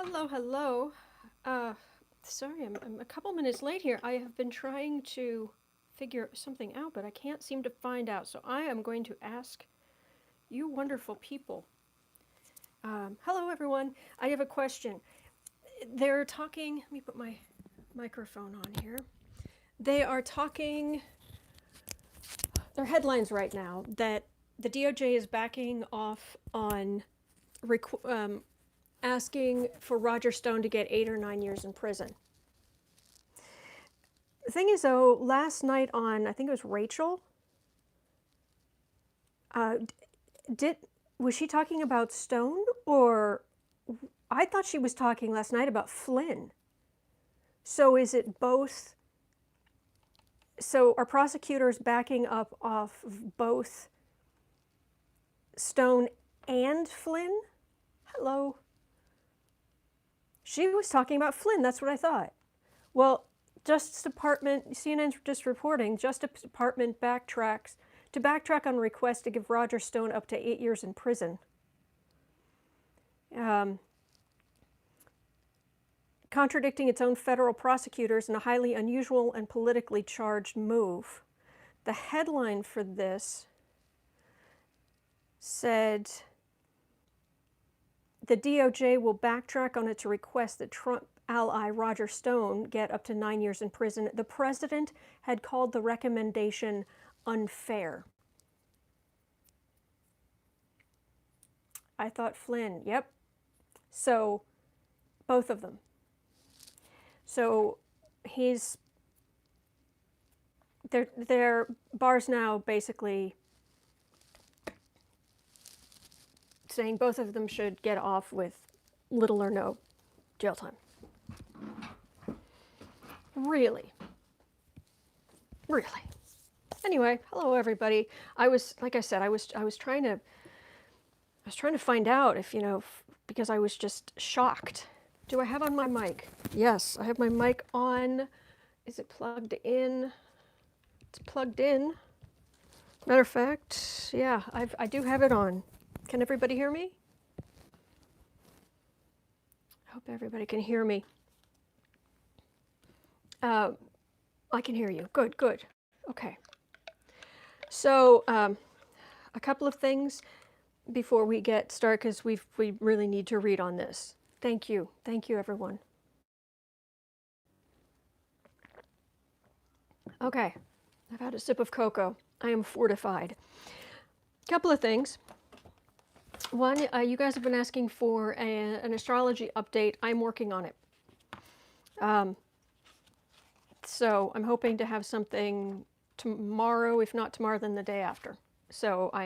Hello, hello. Sorry, I'm a couple minutes late here. I have been trying to figure something out, but I can't seem to find out. So I am going to ask you wonderful people. Hello, everyone. I have a question. They're talking, let me put my microphone on here. They are talking, they're headlines right now that the DOJ is backing off on asking for Roger Stone to get 8 or 9 years in prison. The thing is, though, last night on, I think it was Rachel, uh, did was she talking about Stone, or I thought she was talking last night about Flynn. So is it both? So are prosecutors backing up off of both Stone and Flynn? Hello. She was talking about Flynn. That's what I thought. Well, Justice Department, CNN's just reporting, Justice Department backtrack on request to give Roger Stone up to 8 years in prison. Contradicting its own federal prosecutors in a highly unusual and politically charged move. The headline for this said, the DOJ will backtrack on its request that Trump ally Roger Stone get up to 9 years in prison. The president had called the recommendation unfair. I thought Flynn, yep. So, both of them. So, they're Barr's now basically saying both of them should get off with little or no jail time. Really? Really? Anyway, hello everybody. Like I said, I was trying to find out if, because I was just shocked. Do I have on my mic? Yes, I have my mic on. Is it plugged in? It's plugged in. Matter of fact, yeah, I do have it on. Can everybody hear me? I hope everybody can hear me. I can hear you. Good, good. Okay. So, a couple of things before we get started, because we really need to read on this. Thank you, everyone. Okay, I've had a sip of cocoa. I am fortified. Couple of things. One, you guys have been asking for an astrology update. I'm working on it. So I'm hoping to have something tomorrow, if not tomorrow, then the day after. So I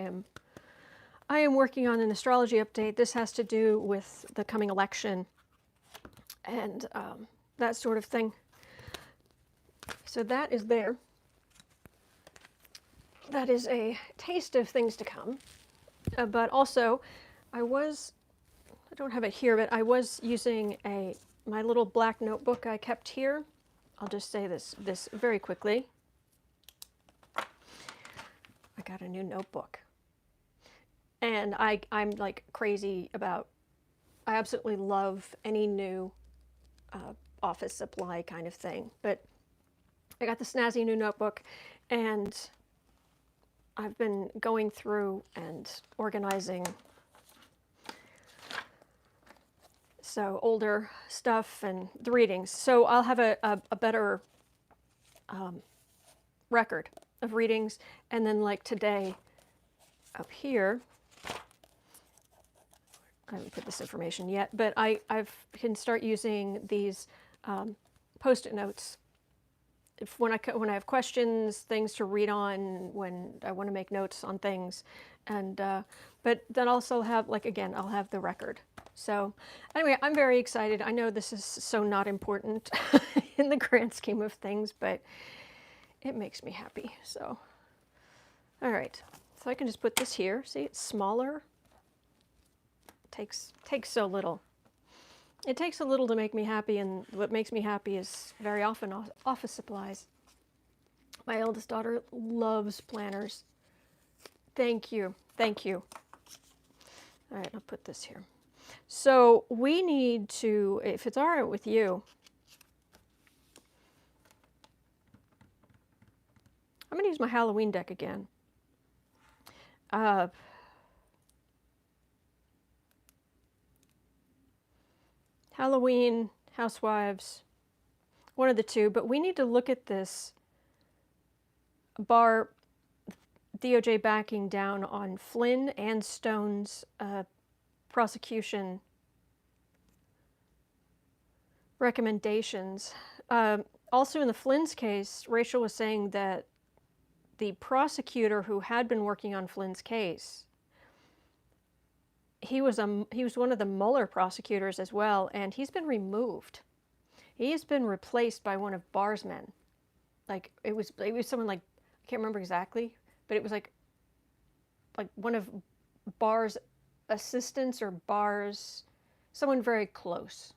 am working on an astrology update. This has to do with the coming election and that sort of thing. So that is there. That is a taste of things to come. But also, I don't have it here, but I was using my little black notebook I kept here. I'll just say this very quickly. I got a new notebook. And I'm like crazy about, I absolutely love any new office supply kind of thing. But I got the snazzy new notebook, and I've been going through and organizing older stuff and the readings. So I'll have a better record of readings. And then like today up here, I haven't put this information yet, but I can start using these Post-it notes when I have questions, things to read on, when I want to make notes on things, and but then also have, like, again, I'll have the record. So anyway, I'm very excited. I know this is so not important in the grand scheme of things, but it makes me happy. So all right, so I can just put this here. See, it's smaller. Takes so little. It takes a little to make me happy, and what makes me happy is very often office supplies. My eldest daughter loves planners. Thank you. Thank you. All right, I'll put this here. So we need to, if it's all right with you, I'm going to use my Halloween deck again. Halloween, Housewives, one of the two, but we need to look at this Barr DOJ backing down on Flynn and Stone's prosecution recommendations. Also in the Flynn's case, Rachel was saying that the prosecutor who had been working on Flynn's case, he was one of the Mueller prosecutors as well, and he's been removed. He's been replaced by one of Barr's men. Like it was someone like, I can't remember exactly, but it was like one of Barr's assistants or Barr's, someone very close.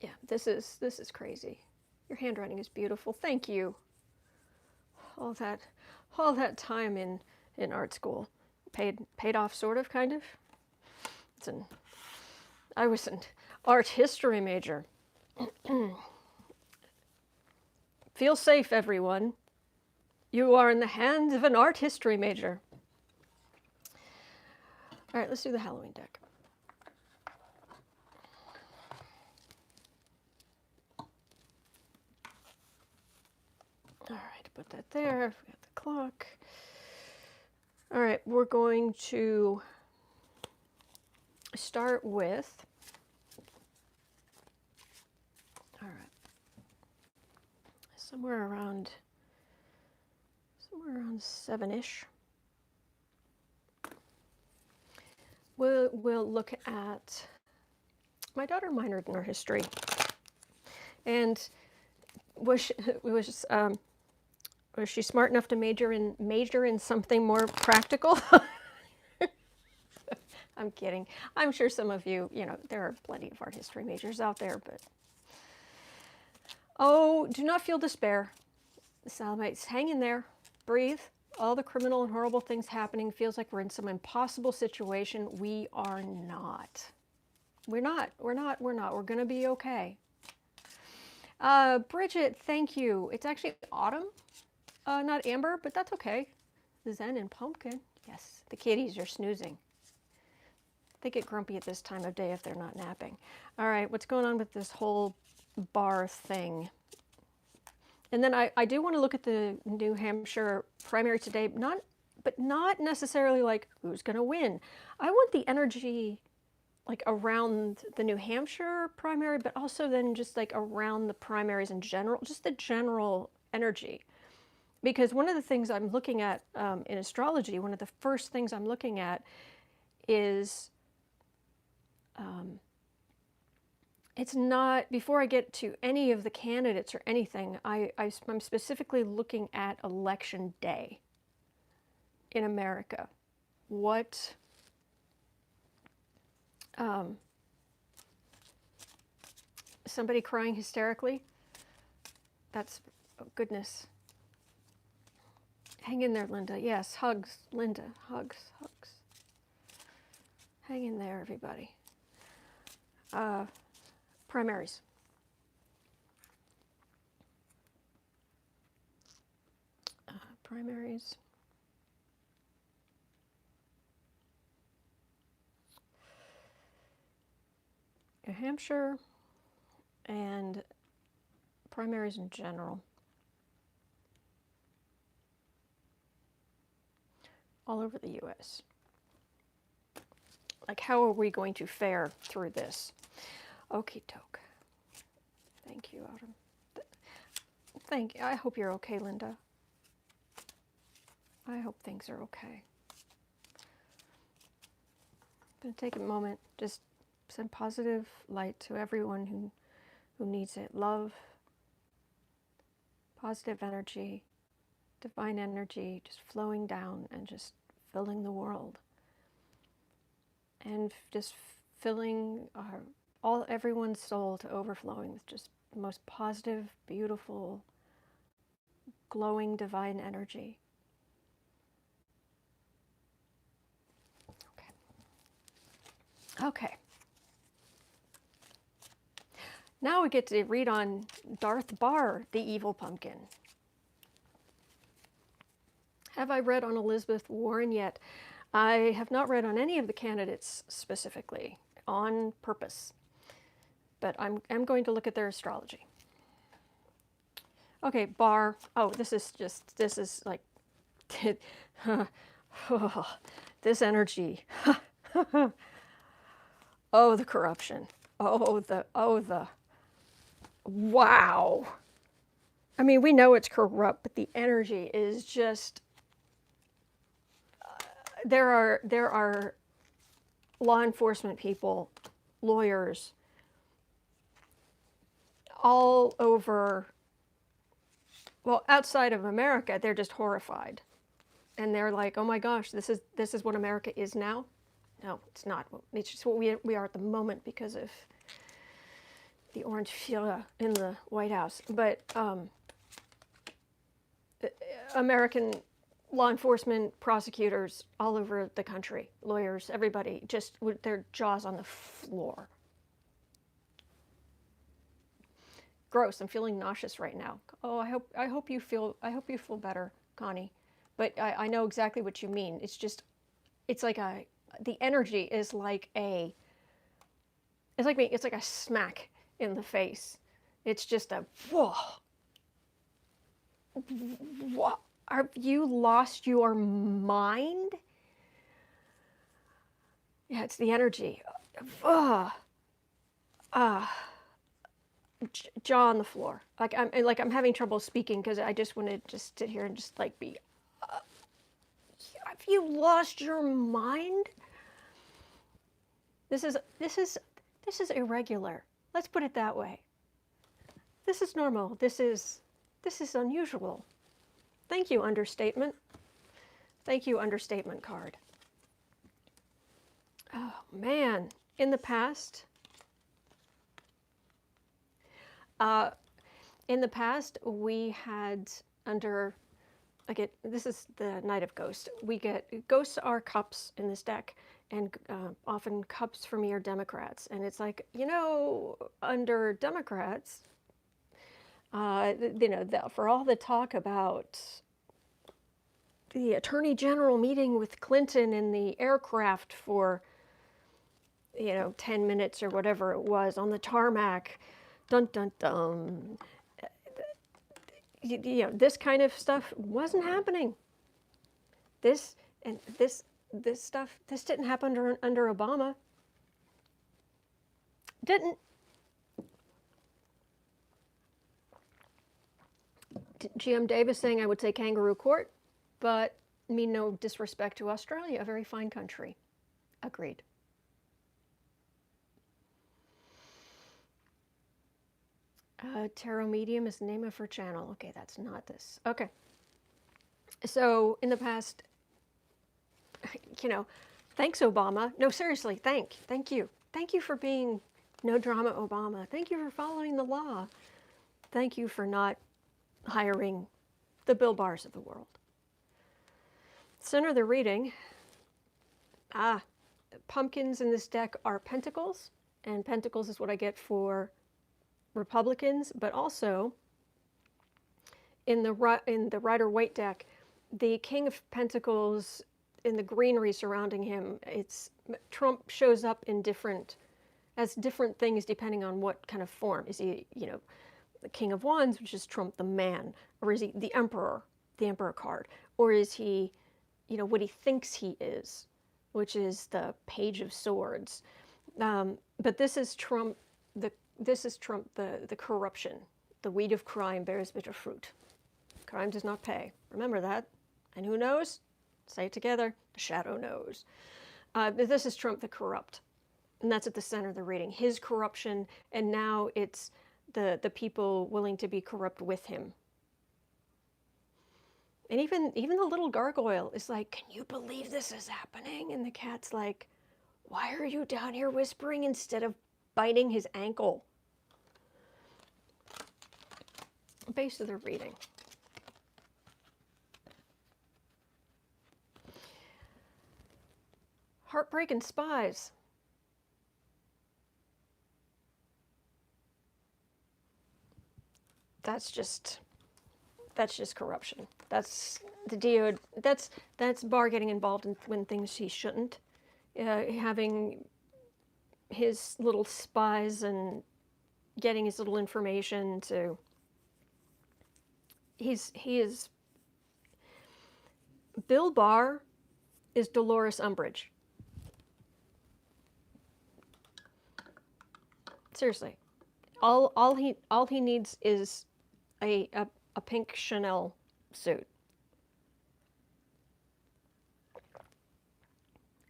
Yeah, this is crazy. Your handwriting is beautiful. Thank you. All that time in art school paid off, sort of, kind of. I was an art history major. Feel safe, everyone. You are in the hands of an art history major. All right, let's do the Halloween deck. All right, put that there. We got the clock. All right, we're going to start with, all right, somewhere around 7-ish. We'll look at, my daughter minored in art history, and was she smart enough to major in something more practical? I'm kidding. I'm sure some of you, there are plenty of art history majors out there, but oh, do not feel despair. Salamites, hang in there, breathe. All the criminal and horrible things happening feels like we're in some impossible situation. We are not. We're not. We're going to be okay. Bridget, thank you. It's actually autumn, not amber, but that's okay. Zen and pumpkin. Yes, the kitties are snoozing. They get grumpy at this time of day if they're not napping. All right, what's going on with this whole Barr thing? And then I do want to look at the New Hampshire primary today, but not necessarily like who's going to win. I want the energy like around the New Hampshire primary, but also then just like around the primaries in general, just the general energy. Because one of the things I'm looking at in astrology, one of the first things I'm looking at is, it's not, before I get to any of the candidates or anything, I'm specifically looking at election day in America. What, somebody crying hysterically? That's, oh goodness. Hang in there, Linda. Yes, hugs, Linda. Hugs. Hang in there, everybody. Primaries. Primaries. New Hampshire and primaries in general. All over the U.S. Like, how are we going to fare through this? Okie doke. Thank you, Autumn. Thank you. I hope you're okay, Linda. I hope things are okay. I'm going to take a moment, just send positive light to everyone who needs it. Love, positive energy, divine energy, just flowing down and just filling the world. And just filling everyone's soul to overflowing with just the most positive, beautiful, glowing divine energy. Okay. Okay. Now we get to read on Darth Barr, the evil pumpkin. Have I read on Elizabeth Warren yet? I have not read on any of the candidates specifically, on purpose. But I'm going to look at their astrology. Okay, Barr. Oh, this is like, this energy. Oh, the corruption. Wow. I mean, we know it's corrupt, but the energy is just, there are law enforcement people, lawyers, all over, well, outside of America, they're just horrified. And they're like, oh my gosh, this is what America is now? No, it's not. It's just what we are at the moment because of the orange furor in the White House. But American law enforcement, prosecutors all over the country, lawyers, everybody, just with their jaws on the floor. Gross. I'm feeling nauseous right now. Oh, I hope you feel better, Connie. But I know exactly what you mean. It's just, it's like the energy is like it's like a smack in the face. It's just a whoa. What? Have you lost your mind? Yeah, it's the energy. Jaw on the floor. I'm having trouble speaking because I just want to just sit here and just like be. Have you lost your mind? This is irregular. Let's put it that way. This is normal. This is unusual. Thank you, understatement. Thank you, understatement card. Oh man, in the past, we had this is the Knight of Ghosts. We get ghosts are cups in this deck, and often cups for me are Democrats. And it's like, under Democrats, for all the talk about the Attorney General meeting with Clinton in the aircraft for, 10 minutes or whatever it was on the tarmac, dun dun dun. This kind of stuff wasn't happening. This stuff didn't happen under Obama. Didn't. GM Davis saying I would say kangaroo court, but mean no disrespect to Australia, a very fine country. Agreed. Tarot Medium is the name of her channel. Okay, that's not this. Okay. So in the past, thanks Obama. No, seriously, thank you. Thank you for being no drama Obama. Thank you for following the law. Thank you for not hiring the Bill Barrs of the world. Center of the reading. Pumpkins in this deck are pentacles, and pentacles is what I get for Republicans, but also in the Rider-Waite deck, the King of Pentacles in the greenery surrounding him, Trump shows up as different things depending on what kind of form. Is he, the King of Wands, which is Trump the man, or is he the Emperor card, or is he, what he thinks he is, which is the Page of Swords. But this is Trump, the corruption. The weed of crime bears bitter fruit. Crime does not pay. Remember that. And who knows? Say it together. The shadow knows. This is Trump the corrupt. And that's at the center of the reading. His corruption, and now it's the people willing to be corrupt with him. And even the little gargoyle is like, can you believe this is happening? And the cat's like, why are you down here whispering instead of biting his ankle? Base of the reading. Heartbreak and spies. that's just corruption. That's the DO. That's Barr getting involved in when things he shouldn't. Having his little spies and getting his little information to. He is. Bill Barr is Dolores Umbridge. Seriously, all he needs is a pink Chanel suit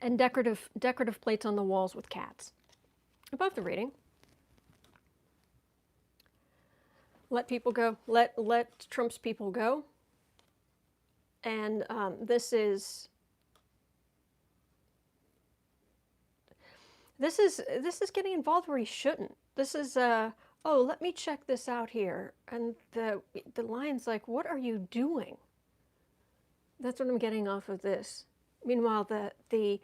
and decorative plates on the walls with cats. Above the reading. Let people go. Let Trump's people go. And this is getting involved where he shouldn't. This is oh, let me check this out here. And the line's like, what are you doing? That's what I'm getting off of this. Meanwhile, the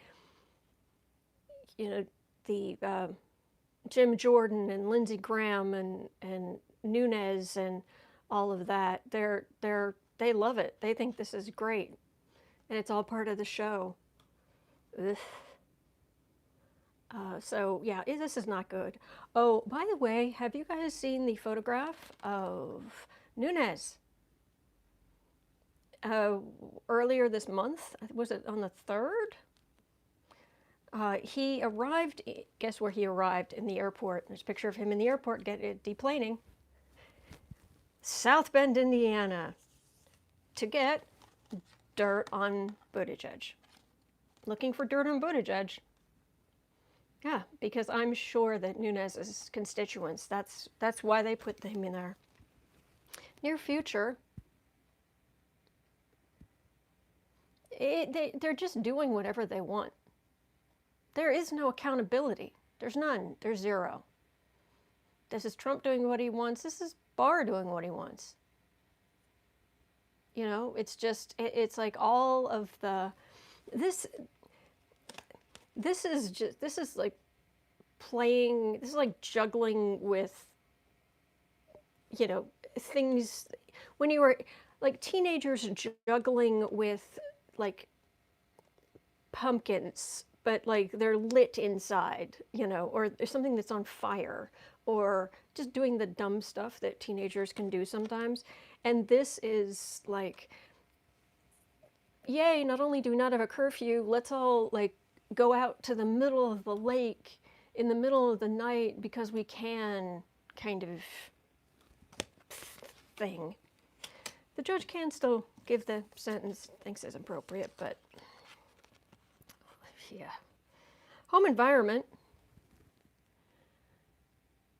Jim Jordan and Lindsey Graham and Nunes and all of that, they love it. They think this is great, and it's all part of the show. Ugh. So yeah, this is not good. Oh, by the way, have you guys seen the photograph of Nunes? Earlier this month, was it on the 3rd? He arrived, guess where he arrived? In the airport. There's a picture of him in the airport deplaning. South Bend, Indiana, to get dirt on Buttigieg. Looking for dirt on Buttigieg. Yeah, because I'm sure that Nunes' constituents, that's why they put him in there. Near future, they're just doing whatever they want. There is no accountability. There's none. There's zero. This is Trump doing what he wants. This is Barr doing what he wants. You know, it's just, it's like all of the, this is like playing, this is like juggling with, you know, things, when you were, like teenagers juggling with, like, pumpkins, but like they're lit inside, you know, or there's something that's on fire, or just doing the dumb stuff that teenagers can do sometimes. And this is like, yay, not only do we not have a curfew, let's all like go out to the middle of the lake in the middle of the night because we can, kind of thing. The judge can still give the sentence thinks is appropriate, but yeah. Home environment.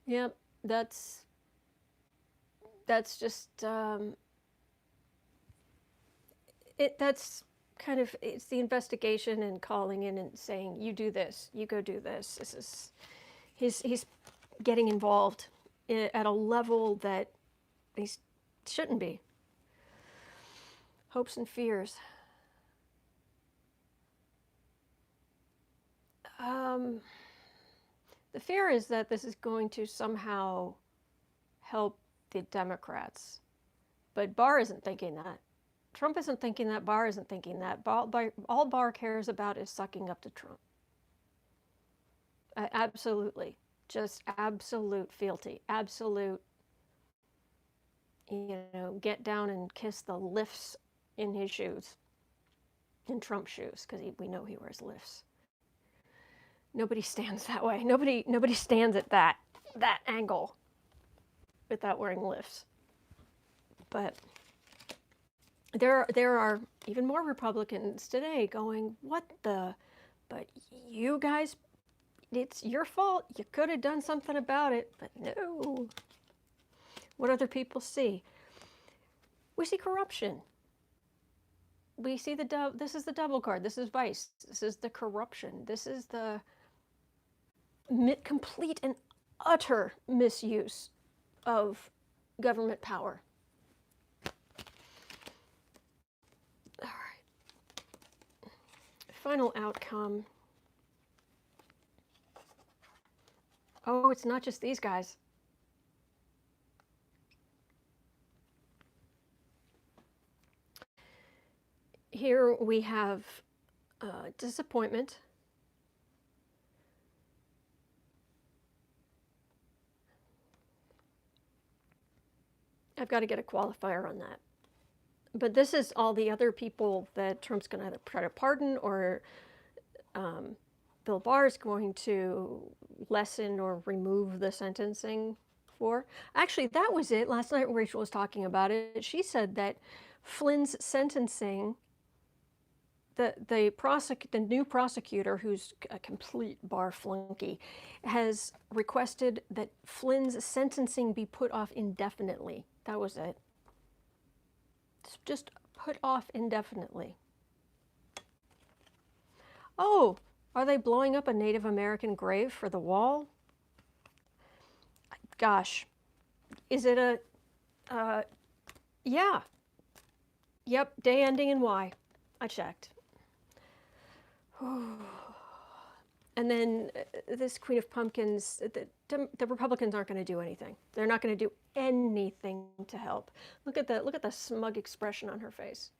Yep, that's just that's kind of, it's the investigation and calling in and saying, you do this, you go do this. This is he's getting involved at a level that he shouldn't be. Hopes and fears. The fear is that this is going to somehow help the Democrats. But Barr isn't thinking that. Trump isn't thinking that. Barr isn't thinking that. All Barr cares about is sucking up to Trump. Absolutely. Just absolute fealty. Absolute, you know, get down and kiss the lifts in his shoes. In Trump's shoes, because we know he wears lifts. Nobody stands that way. Nobody stands at that angle without wearing lifts. But there are even more Republicans today going, what the, but you guys, it's your fault. You could have done something about it, but no. What other people see? We see corruption. We see this is the double card. This is vice. This is the corruption. This is the complete and utter misuse of government power. All right. Final outcome. Oh, it's not just these guys. here we have disappointment. I've got to get a qualifier on that. But this is all the other people that Trump's going to either try to pardon, or Bill Barr is going to lessen or remove the sentencing for. Actually, that was it. Last night Rachel was talking about it. She said that Flynn's sentencing, the new prosecutor, who's a complete Barr flunky, has requested that Flynn's sentencing be put off indefinitely. That was it. Just put off indefinitely. Oh, are they blowing up a Native American grave for the wall? Gosh, is it a, yeah. Yep, day ending in Y. I checked. And then this Queen of Pumpkins, the Republicans aren't going to do anything. They're not going to do anything to help. Look at the smug expression on her face.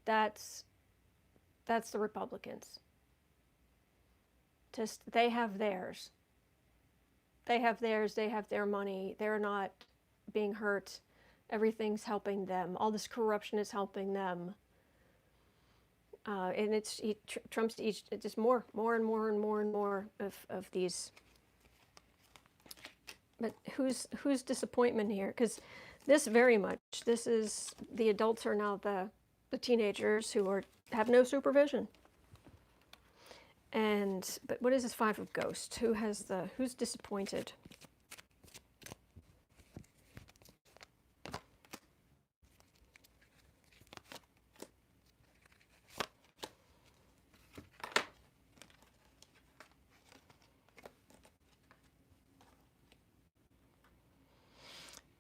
That's the Republicans. Just, they have theirs. They have theirs, they have their money. They're not being hurt. Everything's helping them. All this corruption is helping them. And Trump's just more and more of these. But whose disappointment here? Because this is the adults are now the teenagers who have no supervision. But what is this Five of Ghosts? Who's disappointed?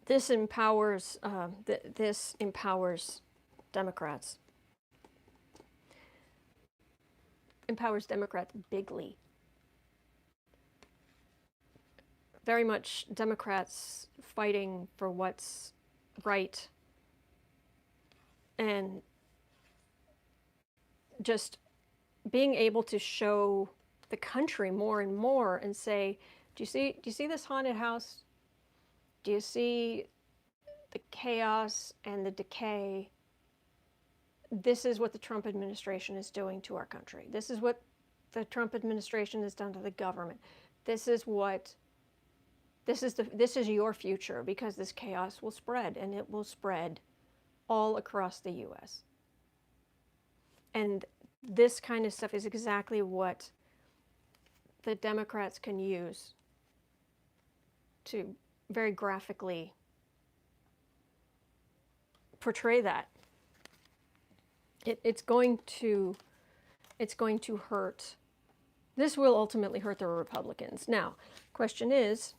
This empowers Democrats. Empowers Democrats bigly. Very much Democrats fighting for what's right, and just being able to show the country more and more and say, do you see this haunted house? Do you see the chaos and the decay? This is what the Trump administration is doing to our country. This is what the Trump administration has done to the government. This is your future, because this chaos will spread, and it will spread all across the US. And this kind of stuff is exactly what the Democrats can use to very graphically portray that. It's going to hurt. This will ultimately hurt the Republicans. Now, question is,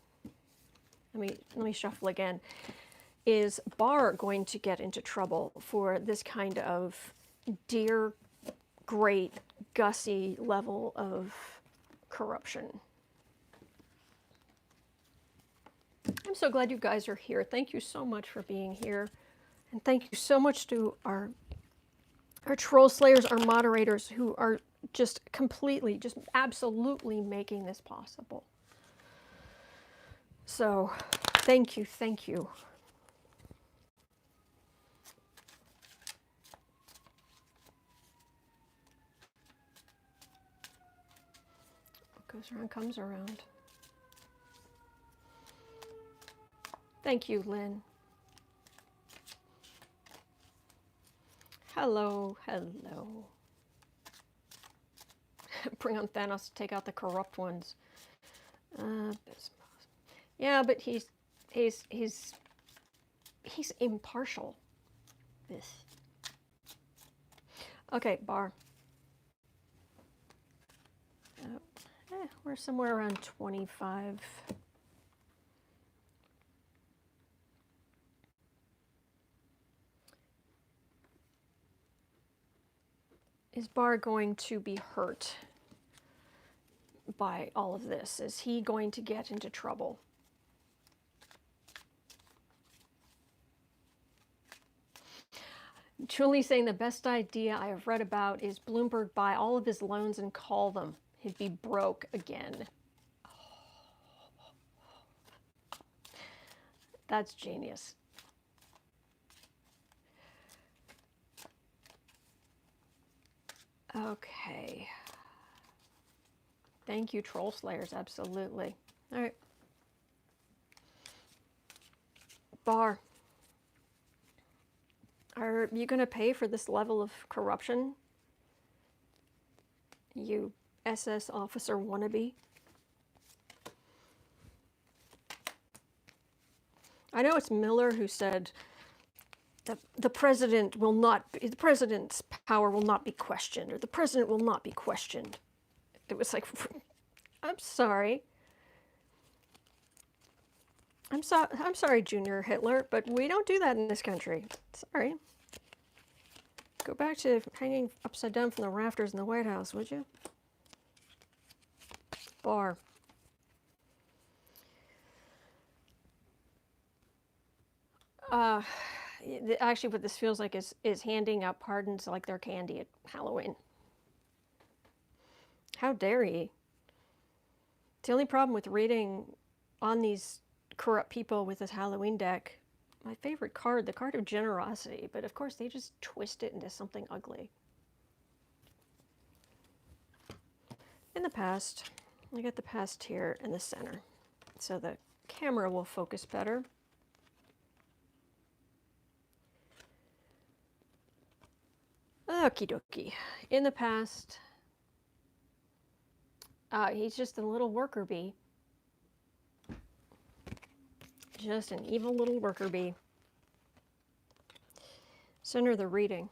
let me shuffle again. Is Barr going to get into trouble for this kind of dear, great, gussy level of corruption? I'm so glad you guys are here. Thank you so much for being here. And thank you so much to our troll slayers, our moderators, who are just absolutely making this possible. So, thank you, thank you. What goes around comes around. Thank you, Lynn. Hello, hello. Bring on Thanos to take out the corrupt ones. Yeah, but he's impartial. This. Okay, Barr. We're somewhere around 25. Is Barr going to be hurt by all of this? Is he going to get into trouble? Julie saying the best idea I have read about is Bloomberg buy all of his loans and call them. He'd be broke again. That's genius. Okay. Thank you, Troll Slayers. Absolutely. All right. Barr. Are you going to pay for this level of corruption? You SS officer wannabe? I know it's Miller who said the president will not be, the president's power will not be questioned, or the president will not be questioned. It was like, I'm sorry. I'm sorry, Junior Hitler, but we don't do that in this country. Sorry. Go back to hanging upside down from the rafters in the White House, would you? Barr. Actually, what this feels like is handing out pardons like they're candy at Halloween. How dare he? It's the only problem with reading on these corrupt people with this Halloween deck. My favorite card, the card of generosity, but of course they just twist it into something ugly. In the past, I got the past here in the center, so the camera will focus better. Okie dokie. In the past, he's just a little worker bee. Just an evil little worker bee. Center the reading.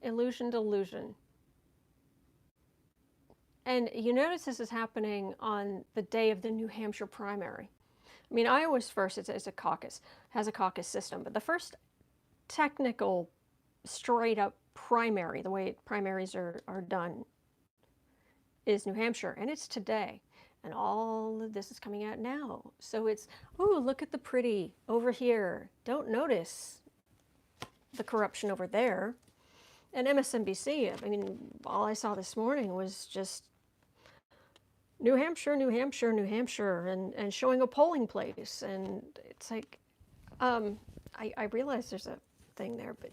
Illusion delusion. And you notice this is happening on the day of the New Hampshire primary. I mean, Iowa's first, it's a caucus, has a caucus system, but the first technical, straight up primary, the way primaries are done, is New Hampshire, and it's today. And all of this is coming out now. So it's, oh, look at the pretty over here. Don't notice the corruption over there. And MSNBC, I mean, all I saw this morning was just New Hampshire, New Hampshire, New Hampshire, and showing a polling place. And it's like, I realize there's a thing there, but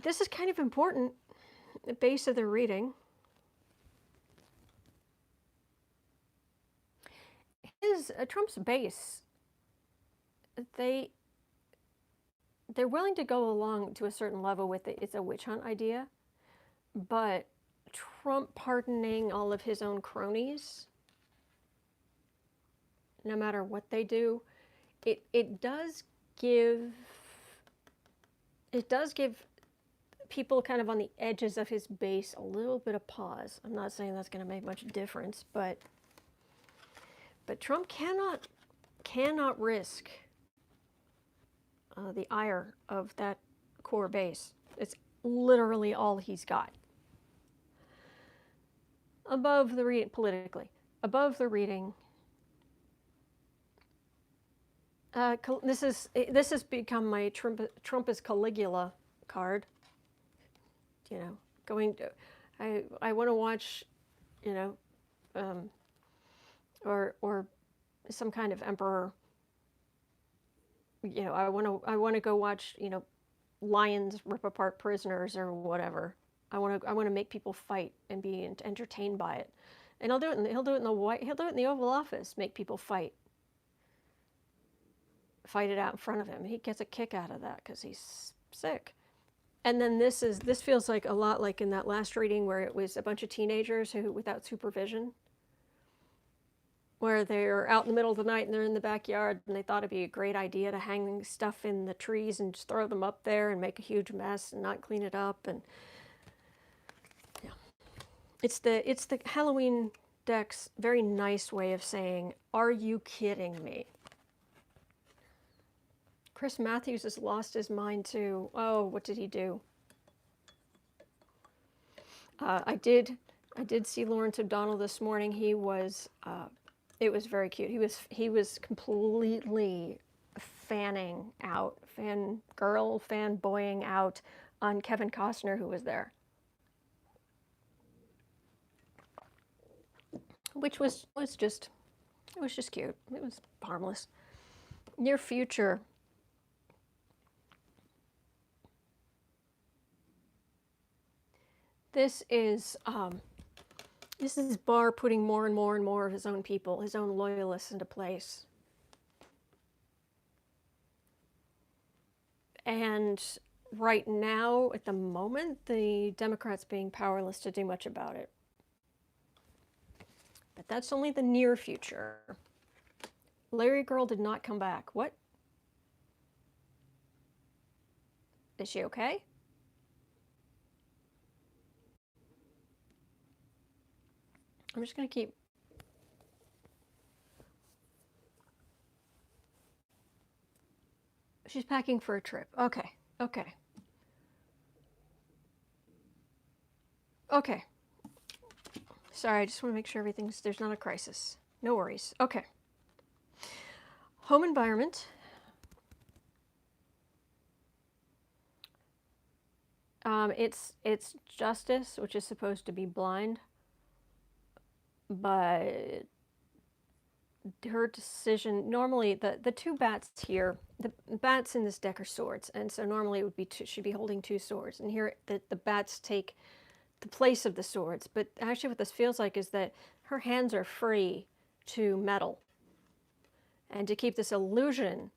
this is kind of important, the base of the reading. Trump's base, they're willing to go along to a certain level with it. It's a witch hunt idea, but Trump pardoning all of his own cronies, no matter what they do, it does give people kind of on the edges of his base a little bit of pause. I'm not saying that's going to make much difference, but Trump cannot risk the ire of that core base. It's literally all he's got. Above the reading, politically, above the reading, this has become my Trump is Caligula card. You know, going to, I want to watch, you know, or some kind of emperor. You know, I want to go watch, you know, lions rip apart prisoners or whatever. I want to make people fight and be entertained by it. And he'll do it in the Oval Office, make people fight it out in front of him. He gets a kick out of that because he's sick. And then this feels like a lot like in that last reading where it was a bunch of teenagers who, without supervision, where they're out in the middle of the night and they're in the backyard and they thought it'd be a great idea to hang stuff in the trees and just throw them up there and make a huge mess and not clean it up. And yeah, it's the Halloween deck's very nice way of saying, are you kidding me? Chris Matthews has lost his mind too. Oh, what did he do? I did see Lawrence O'Donnell this morning. He was it was very cute. He was completely fanning out, fanboying out on Kevin Costner, who was there. Which was just, it was just cute. It was harmless. Near future. This is Barr putting more and more and more of his own people, his own loyalists into place. And right now, at the moment, the Democrats being powerless to do much about it. But that's only the near future. Larry Girl did not come back. What? Is she okay? I'm just going to keep... She's packing for a trip. Okay. Okay. Okay. Sorry, I just want to make sure there's not a crisis. No worries. Okay. Home environment. It's Justice, which is supposed to be blind, but her decision, normally the two bats here, the bats in this deck are swords, and so normally it would be she'd be holding two swords, and here the bats take the place of the swords. But actually what this feels like is that her hands are free to meddle and to keep this illusion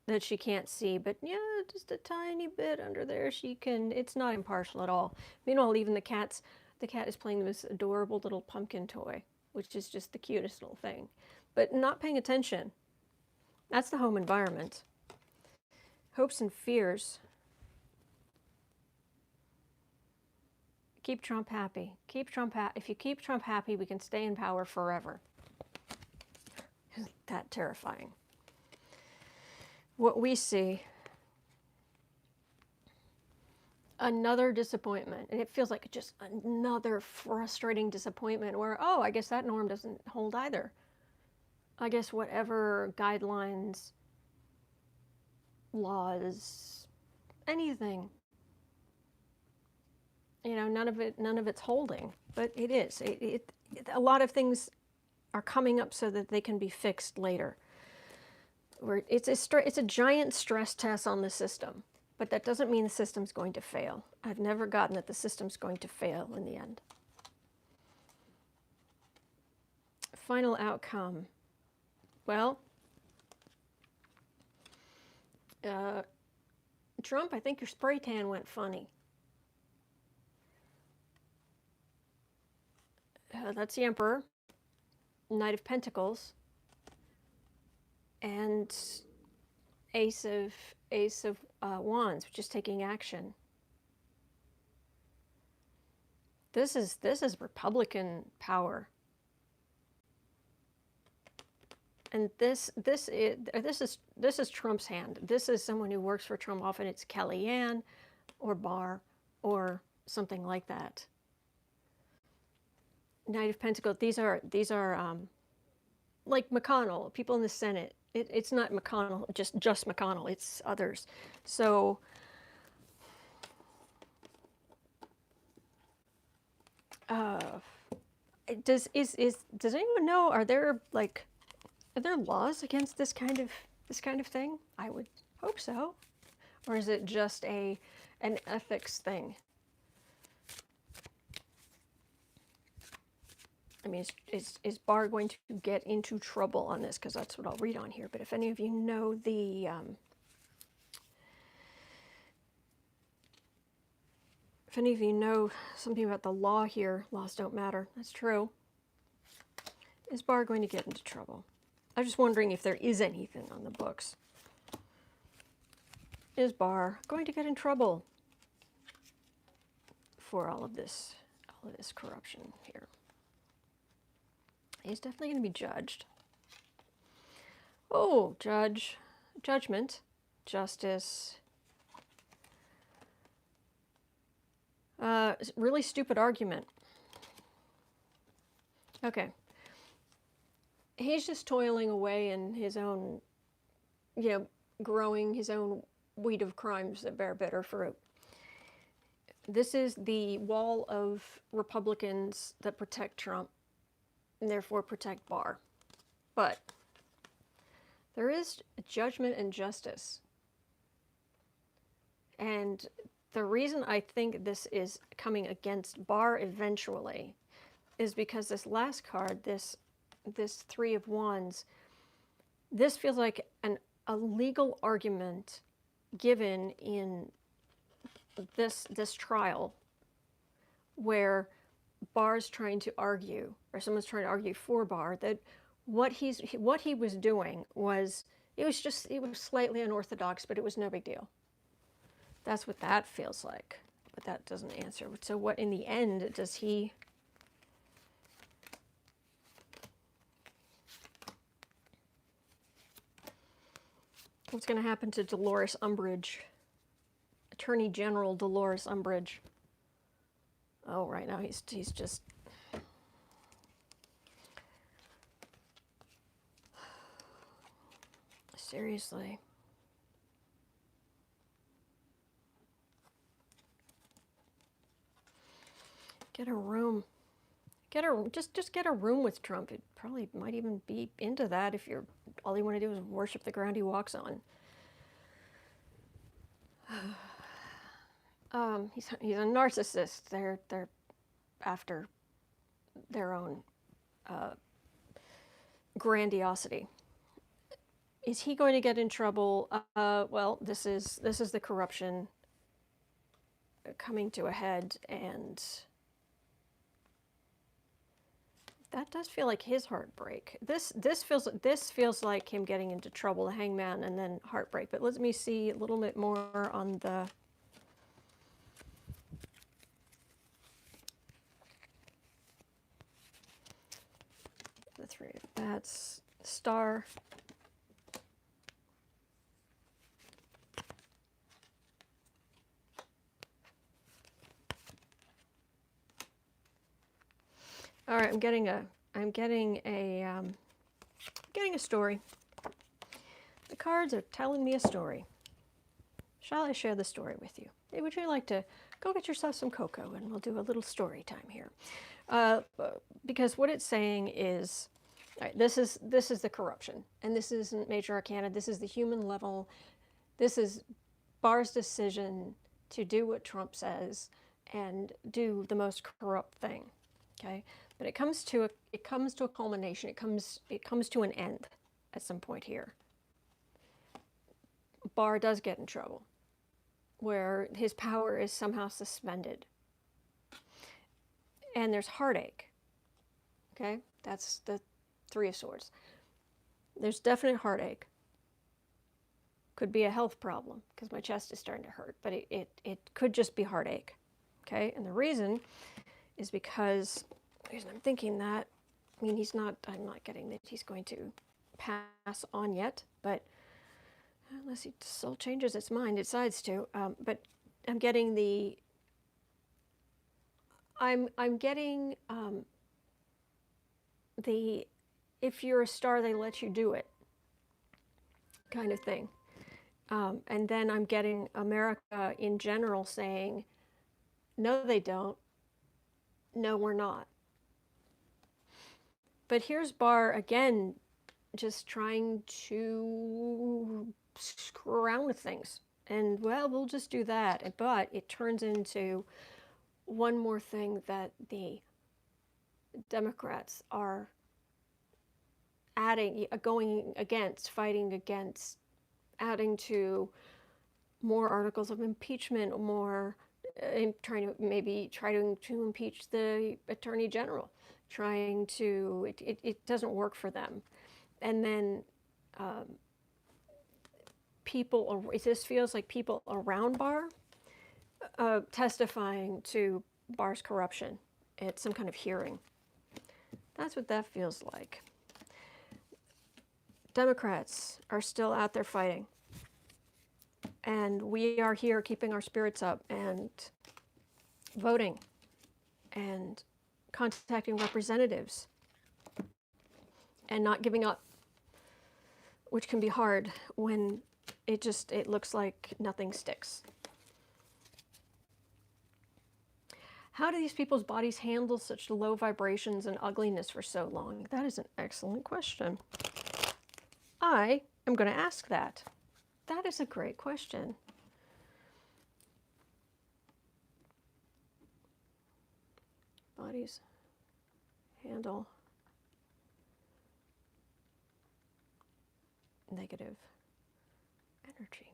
that she can't see, but yeah, just a tiny bit under there she can. It's not impartial at all. Meanwhile, even the cat is playing this adorable little pumpkin toy, which is just the cutest little thing, but not paying attention. That's the home environment. Hopes and fears. Keep Trump happy. Keep Trump happy. If you keep Trump happy, we can stay in power forever. Isn't that terrifying? What we see, another disappointment, and it feels like just another frustrating disappointment where, oh, I guess that norm doesn't hold either. I guess whatever guidelines, laws, anything, you know, none of it's holding, but it is. A lot of things are coming up so that they can be fixed later. It's a giant stress test on the system, but that doesn't mean the system's going to fail. I've never gotten that the system's going to fail in the end. Final outcome. Well, Trump, I think your spray tan went funny. That's the Emperor, Knight of Pentacles, and Ace of Wands, which is taking action. This is Republican power, and this is Trump's hand. This is someone who works for Trump. Often it's Kellyanne, or Barr, or something like that. Knight of Pentacles. These are like McConnell, people in the Senate. It's not McConnell, just McConnell. It's others. So does anyone know? Are there laws against this kind of thing? I would hope so. Or is it just an ethics thing? I mean, is Barr going to get into trouble on this? Because that's what I'll read on here. But if any of you know if any of you know something about the law here, laws don't matter. That's true. Is Barr going to get into trouble? I'm just wondering if there is anything on the books. Is Barr going to get in trouble for all of this corruption here? He's definitely going to be judged. Oh, judgment, justice. Really stupid argument. Okay. He's just toiling away in his own, growing his own wheat of crimes that bear bitter fruit. This is the wall of Republicans that protect Trump and therefore protect Barr. But there is judgment and justice. And the reason I think this is coming against Barr eventually is because this last card, this Three of Wands, this feels like a legal argument given in this trial where Barr's trying to argue, or someone's trying to argue for Barr, that what he was doing was, it was slightly unorthodox, but it was no big deal. That's what that feels like, but that doesn't answer. So what, in the end, does he... What's going to happen to Dolores Umbridge? Attorney General Dolores Umbridge. Oh, right now he's just... Seriously. Get a room. Just get a room with Trump. It probably might even be into that if you're all you want to do is worship the ground he walks on. He's a narcissist. They're after their own grandiosity. Is he going to get in trouble? Well, this is the corruption coming to a head, and that does feel like his heartbreak. This feels like him getting into trouble, the Hangman, and then heartbreak. But let me see a little bit more on the three. That's Star. All right, I'm getting a story. The cards are telling me a story. Shall I share the story with you? Hey, would you like to go get yourself some cocoa and we'll do a little story time here? Because what it's saying is, all right, this is the corruption, and this isn't Major Arcana. This is the human level. This is Barr's decision to do what Trump says and do the most corrupt thing. Okay, but it comes to a culmination. It comes to an end at some point here. Barr does get in trouble, where his power is somehow suspended, and there's heartache. Okay, that's the Three of Swords. There's definite heartache. Could be a health problem because my chest is starting to hurt, but it could just be heartache. Okay, and the reason is because the reason I'm thinking that, I mean, I'm not getting that he's going to pass on yet, but unless his soul changes its mind, it decides to. But I'm getting I'm getting the if you're a star, they let you do it kind of thing. And then I'm getting America in general saying, no, they don't. No, we're not. But here's Barr again, just trying to screw around with things. And, well, we'll just do that. But it turns into one more thing that the Democrats are adding, going against, fighting against, adding to more articles of impeachment, more trying to impeach the Attorney General, trying to, it doesn't work for them. And then it just feels like people around Barr testifying to Barr's corruption at some kind of hearing. That's what that feels like. Democrats are still out there fighting. And we are here keeping our spirits up and voting and contacting representatives and not giving up, which can be hard when it looks like nothing sticks. How do these people's bodies handle such low vibrations and ugliness for so long? That is an excellent question. I am going to ask that. That is a great question. Bodies handle negative energy.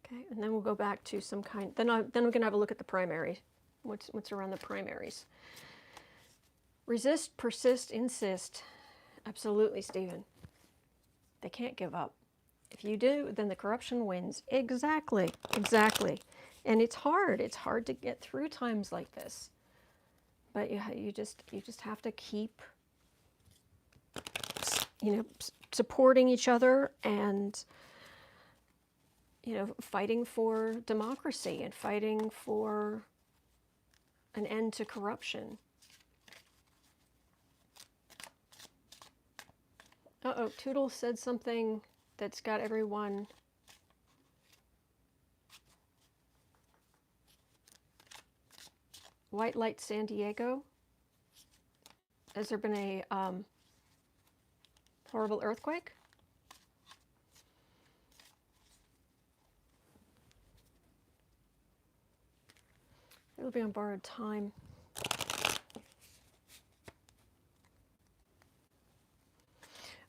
Okay, and then we'll go back to some kind. Then we're going to have a look at the primary. What's around the primaries? Resist, persist, insist. Absolutely, Stephen. They can't give up. If you do, then the corruption wins. Exactly, exactly. And it's hard. It's hard to get through times like this. But you just have to keep, supporting each other and, fighting for democracy and fighting for an end to corruption. Uh-oh, Toodle said something that's got everyone. White Light San Diego. Has there been a horrible earthquake? It'll be on borrowed time.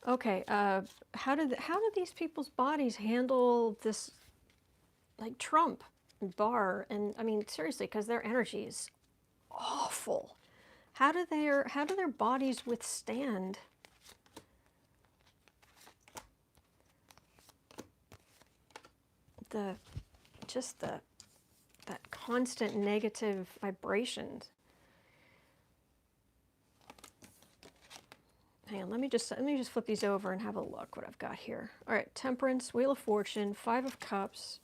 Okay, how do these people's bodies handle this, like Trump and Barr, and I mean seriously, because their energy is awful. How do their bodies withstand that constant negative vibrations? Hang on, let me just flip these over and have a look what I've got here. All right, Temperance, Wheel of Fortune, 5 of Cups,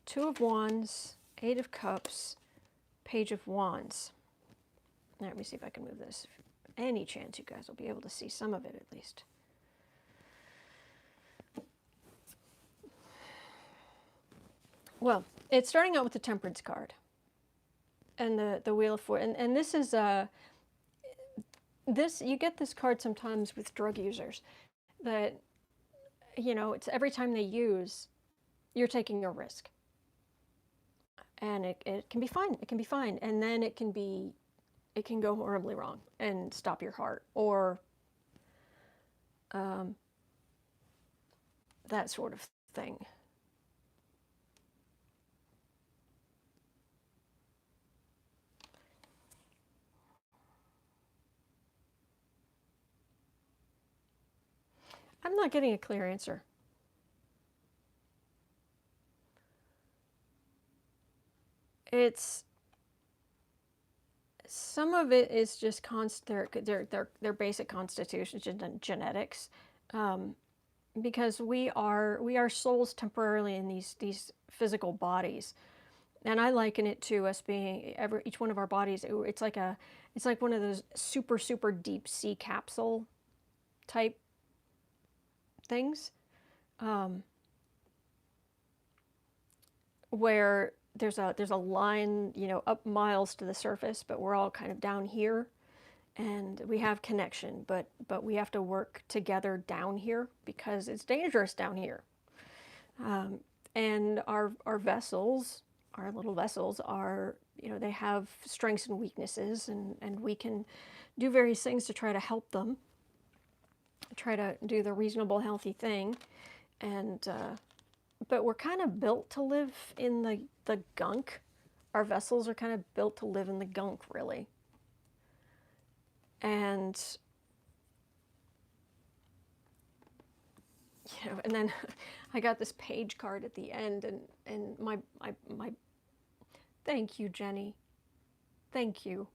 2 of Wands, 8 of Cups, Page of Wands. Now, let me see if I can move this. Any chance you guys will be able to see some of it at least. Well, it's starting out with the Temperance card and the Wheel of Fortune, and this is you get this card sometimes with drug users that, it's every time they use, you're taking a risk. And it can be fine. It can be fine. And then it can go horribly wrong and stop your heart or that sort of thing. I'm not getting a clear answer. It's some of it is just their basic constitution, genetics, because we are souls temporarily in these physical bodies, and I liken it to us being each one of our bodies. It's like one of those super deep sea capsule type things, where there's a line, up miles to the surface, but we're all kind of down here, and we have connection, but we have to work together down here because it's dangerous down here. And our vessels, our little vessels are, they have strengths and weaknesses, and we can do various things to try to help them, try to do the reasonable, healthy thing, and but we're kind of built to live in the gunk. Our vessels are kind of built to live in the gunk, really. And, and then I got this page card at the end, and my thank you, Jenny. Thank you.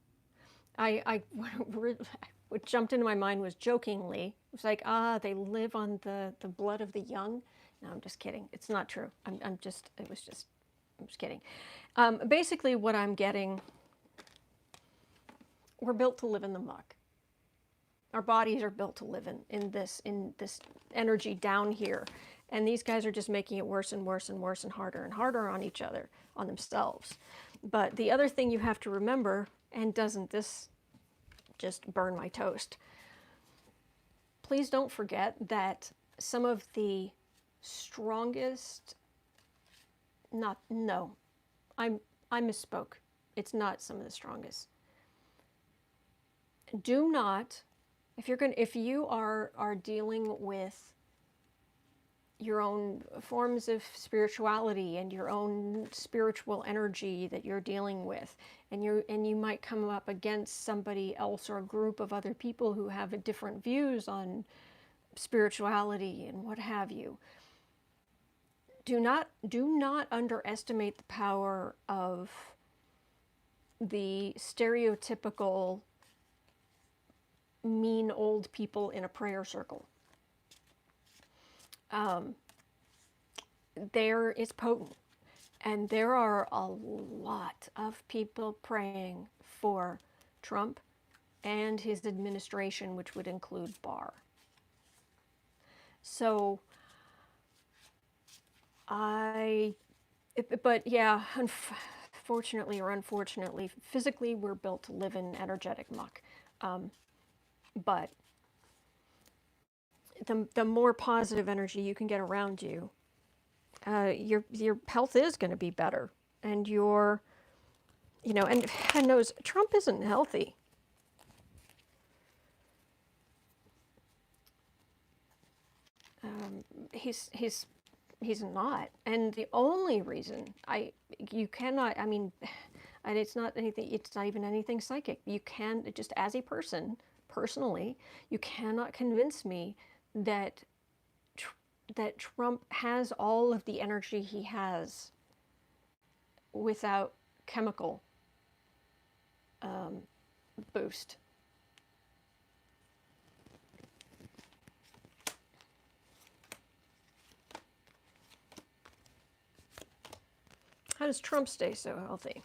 What jumped into my mind was jokingly, it was like, they live on the blood of the young. No, I'm just kidding. It's not true. I'm just kidding. Basically what I'm getting, we're built to live in the muck. Our bodies are built to live in this energy down here. And these guys are just making it worse and worse and worse and harder on each other, on themselves. But the other thing you have to remember, and doesn't this just burn my toast? Please don't forget that some of the strongest, I misspoke. It's not some of the strongest. Do not, if you are dealing with your own forms of spirituality and your own spiritual energy that you're dealing with, and you might come up against somebody else or a group of other people who have different views on spirituality and what have you. Do not underestimate the power of the stereotypical mean old people in a prayer circle. There is potent, and there are a lot of people praying for Trump and his administration, which would include Barr. So but yeah, fortunately or unfortunately, physically we're built to live in energetic muck. But the more positive energy you can get around you, your health is going to be better, and and heaven knows Trump isn't healthy. He's not, and the only reason you cannot, and it's not even anything psychic. You can, just as a person, personally, you cannot convince me that Trump has all of the energy he has without chemical boost. How does Trump stay so healthy?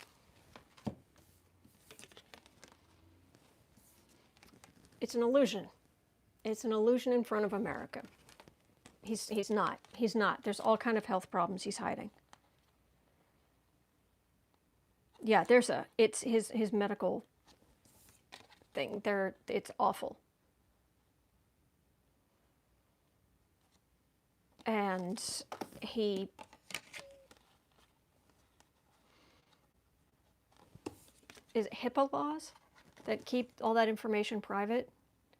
It's an illusion. It's an illusion in front of America. He's not. He's not. There's all kind of health problems he's hiding. Yeah, it's his medical thing. It's awful. And is it HIPAA laws that keep all that information private?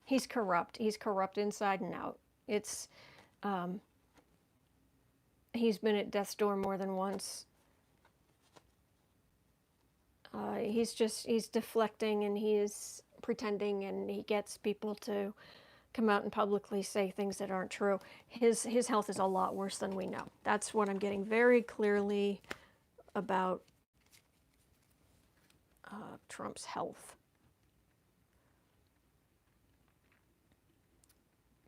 He's corrupt. He's corrupt inside and out. He's been at death's door more than once. He's deflecting, and he is pretending, and he gets people to come out and publicly say things that aren't true. His health is a lot worse than we know. That's what I'm getting very clearly about Trump's health.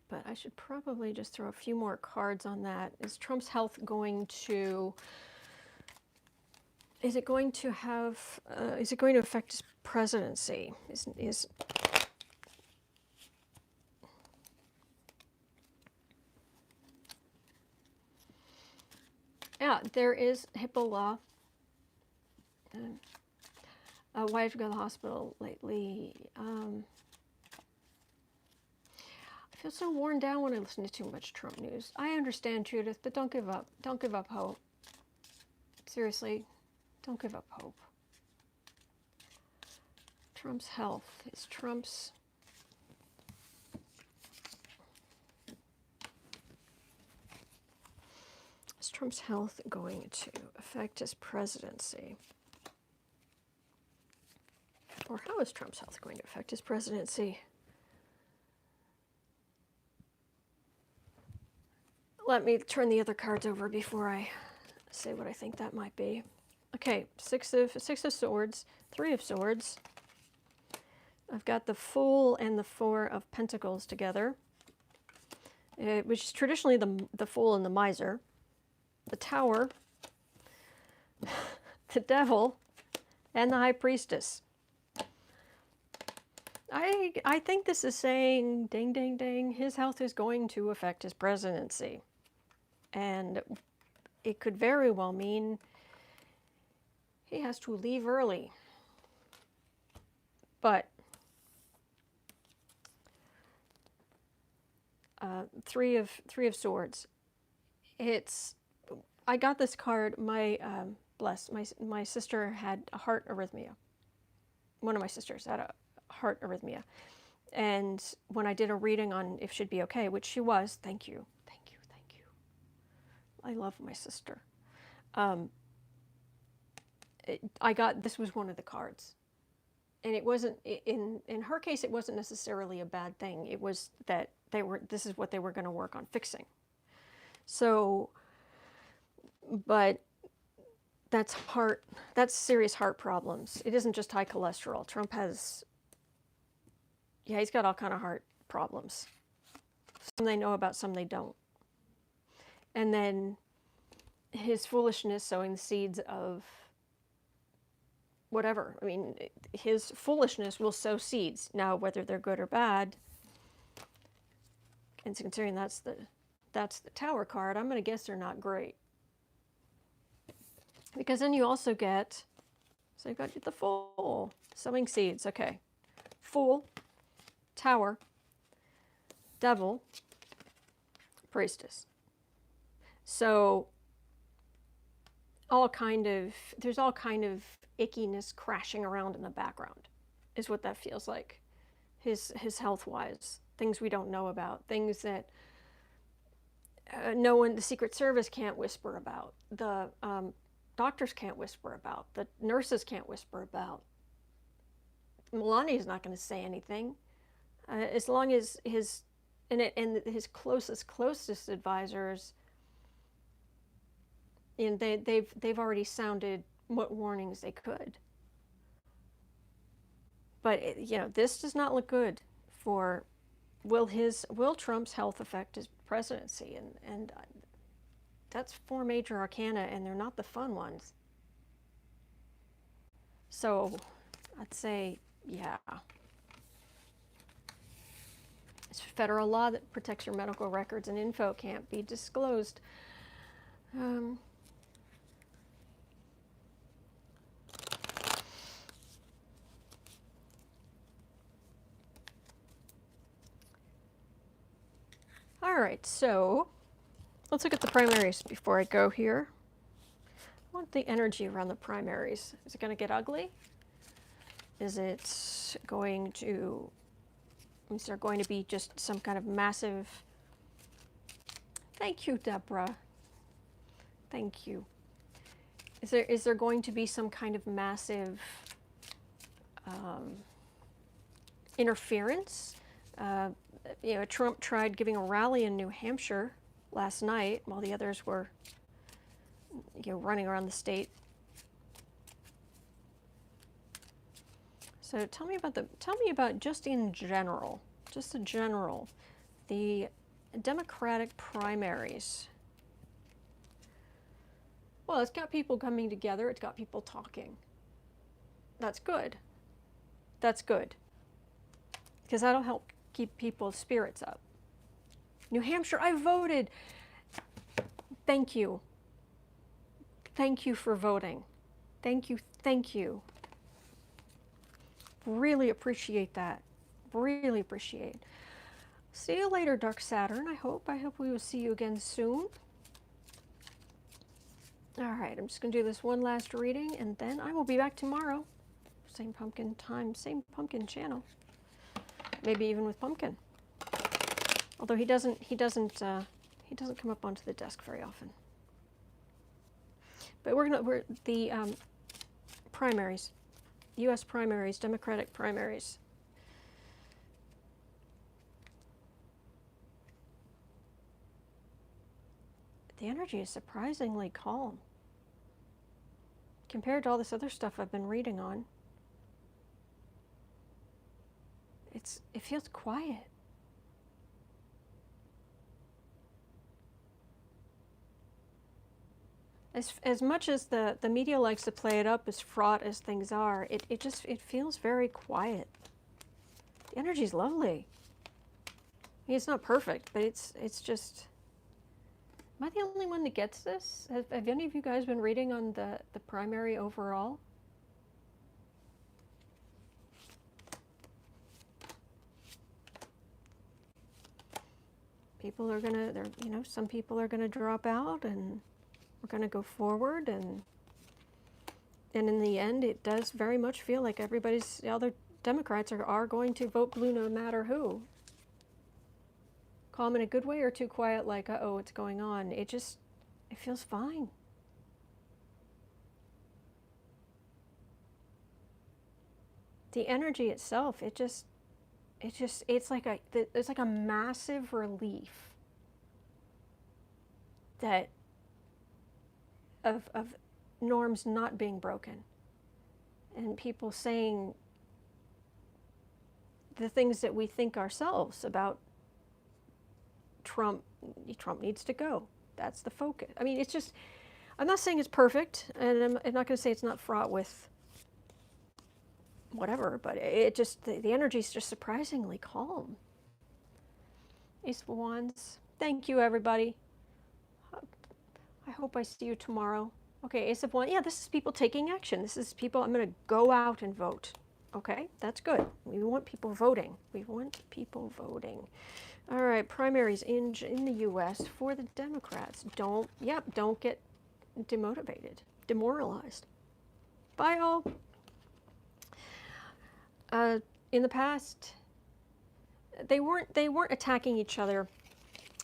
But I should probably just throw a few more cards on that. Is Trump's health going to... Is it going to affect his presidency? Yeah, there is HIPAA law. Why did you go to the hospital lately? I feel so worn down when I listen to too much Trump news. I understand, Judith, but don't give up. Don't give up hope. Seriously, don't give up hope. Trump's health. Is Trump's health going to affect his presidency? Or how is Trump's health going to affect his presidency? Let me turn the other cards over before I say what I think that might be. Okay, Six of Swords, Three of Swords. I've got the Fool and the Four of Pentacles together, which is traditionally the Fool and the Miser. The Tower, the Devil, and the High Priestess. I think this is saying, ding, ding, ding, his health is going to affect his presidency. And it could very well mean he has to leave early. But three of swords. I got this card. My sister had a heart arrhythmia. One of my sisters had a heart arrhythmia, and when I did a reading on if she'd be okay, which she was, thank you. I love my sister. This was one of the cards, and it wasn't in her case. It wasn't necessarily a bad thing. It was that this is what they were going to work on fixing. So, but that's serious heart problems. It isn't just high cholesterol. Trump has, he's got all kind of heart problems. Some they know about, some they don't. And then his foolishness sowing the seeds of whatever. I mean, his foolishness will sow seeds. Now, whether they're good or bad, and considering that's the Tower card, I'm going to guess they're not great. Because then you also get, so you've got the Fool, sowing seeds, okay. Fool, Tower, Devil, Priestess. So there's all kind of ickiness crashing around in the background, is what that feels like. His health-wise, things we don't know about, things that no one, the Secret Service can't whisper about, the doctors can't whisper about, the nurses can't whisper about. Melania's not going to say anything, as long as his closest advisors, and they've already sounded what warnings they could. But this does not look good for will Trump's health affect his presidency, and that's 4 major arcana, and they're not the fun ones. So I'd say, yeah. It's federal law that protects your medical records, and info can't be disclosed. All right, so let's look at the primaries before I go here. I want the energy around the primaries. Is it going to get ugly? Is there going to be just some kind of massive... Thank you, Deborah. Thank you. Is there going to be some kind of massive interference? Trump tried giving a rally in New Hampshire last night while the others were, running around the state. So tell me about just in general, the Democratic primaries. Well, it's got people coming together. It's got people talking. That's good. That's good. Because that'll help keep people's spirits up. New Hampshire, I voted. Thank you. Thank you for voting. Thank you. Thank you. Really appreciate that. Really appreciate. See you later, Dark Saturn. I hope we will see you again soon. All right, I'm just going to do this one last reading, and then I will be back tomorrow. Same pumpkin time, same pumpkin channel. Maybe even with Pumpkin. Although he doesn't come up onto the desk very often. But we're the primaries, U.S. primaries, Democratic primaries. The energy is surprisingly calm compared to all this other stuff I've been reading on. It feels quiet. As much as the media likes to play it up as fraught as things are, it feels very quiet. The energy's lovely. I mean, it's not perfect, but it's just. Am I the only one that gets this? Have any of you guys been reading on the primary overall? People are gonna, some people are gonna drop out, and we're gonna go forward, and in the end, it does very much feel like the other Democrats are going to vote blue no matter who. Calm in a good way or too quiet, like, uh-oh, what's going on? It feels fine. The energy itself, it's like a massive relief that of norms not being broken, and people saying the things that we think ourselves about Trump needs to go. That's the focus. I mean, it's just, I'm not saying it's perfect, and I'm not going to say it's not fraught with whatever, but it just, the energy is just surprisingly calm. Ace of Wands. Thank you, everybody. I hope I see you tomorrow. Okay, Ace of Wands. Yeah, this is people taking action. This is people, I'm going to go out and vote. Okay, that's good. We want people voting. We want people voting. All right, primaries in the U.S. for the Democrats. Don't get demotivated, demoralized. Bye, all. In the past, they weren't attacking each other.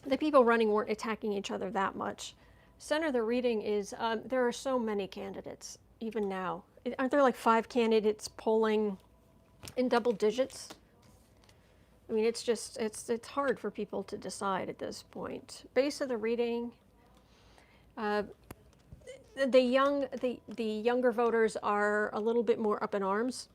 The people running weren't attacking each other that much. Center of the reading is there are so many candidates even now. Aren't there like 5 candidates polling in double digits? I mean, it's just it's hard for people to decide at this point. Base of the reading. The younger voters are a little bit more up in arms.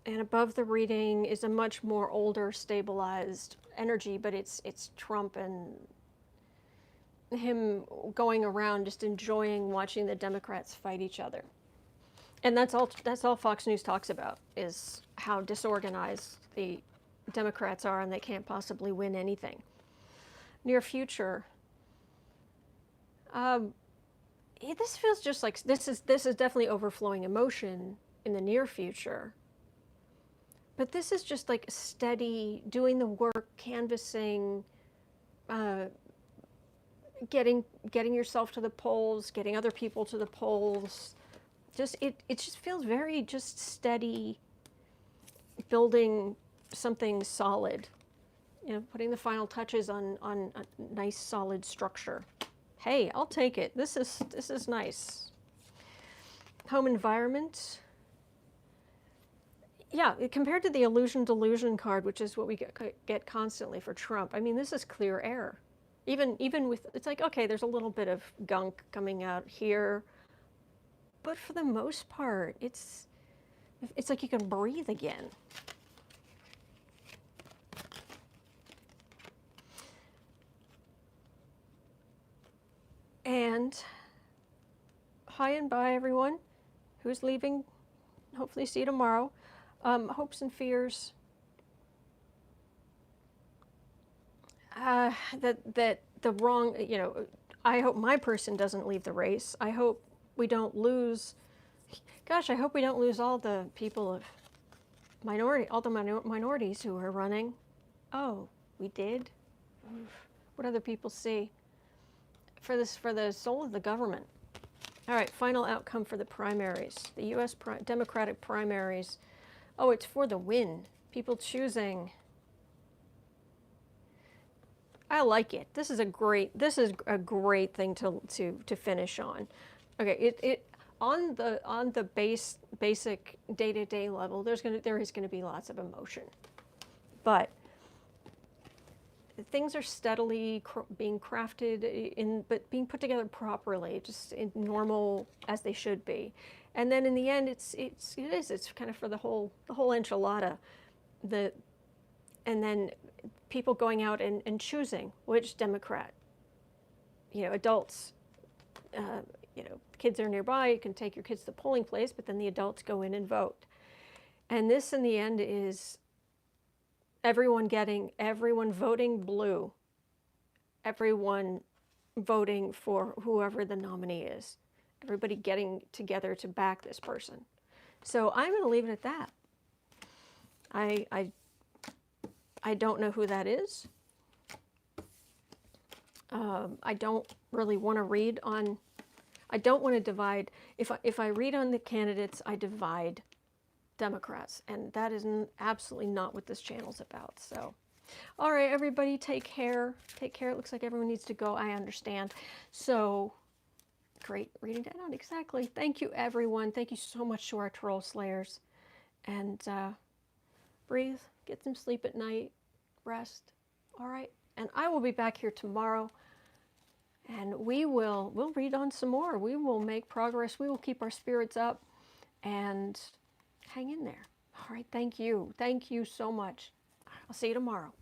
And above the reading is a much more older, stabilized energy, but it's Trump and him going around just enjoying watching the Democrats fight each other. And that's all Fox News talks about, is how disorganized the Democrats are and they can't possibly win anything. Near future. This feels just like this is definitely overflowing emotion in the near future. But this is just like steady, doing the work, canvassing, getting yourself to the polls, getting other people to the polls. Just it just feels very just steady, building something solid. You know, putting the final touches on a nice solid structure. Hey, I'll take it. This is nice. Home environment. Yeah, compared to the illusion delusion card, which is what we get constantly for Trump. I mean, this is clear air. Even with, it's like, okay, there's a little bit of gunk coming out here, but for the most part, it's like you can breathe again. And hi and bye, everyone who's leaving. Hopefully see you tomorrow. Hopes and fears. That the wrong, I hope my person doesn't leave the race. I hope we don't lose, gosh, I hope we don't lose all the people of minorities who are running. Oh, we did? What other people see? For the soul of the government. All right, final outcome for the primaries. The U.S. Democratic primaries. Oh, it's for the win. People choosing. I like it. This is a great thing to finish on. Okay, on the basic day-to-day level, there is gonna be lots of emotion, but things are steadily being crafted but being put together properly, just in normal as they should be. And then in the end, it's kind of for the whole enchilada. And then people going out and choosing which Democrat, adults, you know, kids are nearby, you can take your kids to the polling place, but then the adults go in and vote. And this, in the end, is everyone voting blue, everyone voting for whoever the nominee is, everybody getting together to back this person. So I'm going to leave it at that. I don't know who that is. I don't really want to read on, I don't want to divide, if I read on the candidates, I divide Democrats, and that is absolutely not what this channel's about. So, all right, everybody, take care. Take care. It looks like everyone needs to go. I understand. So, great reading that out. Exactly. Thank you, everyone. Thank you so much to our troll slayers. And breathe. Get some sleep at night. Rest. All right. And I will be back here tomorrow. And we'll read on some more. We will make progress. We will keep our spirits up and hang in there. All right. Thank you. Thank you so much. I'll see you tomorrow.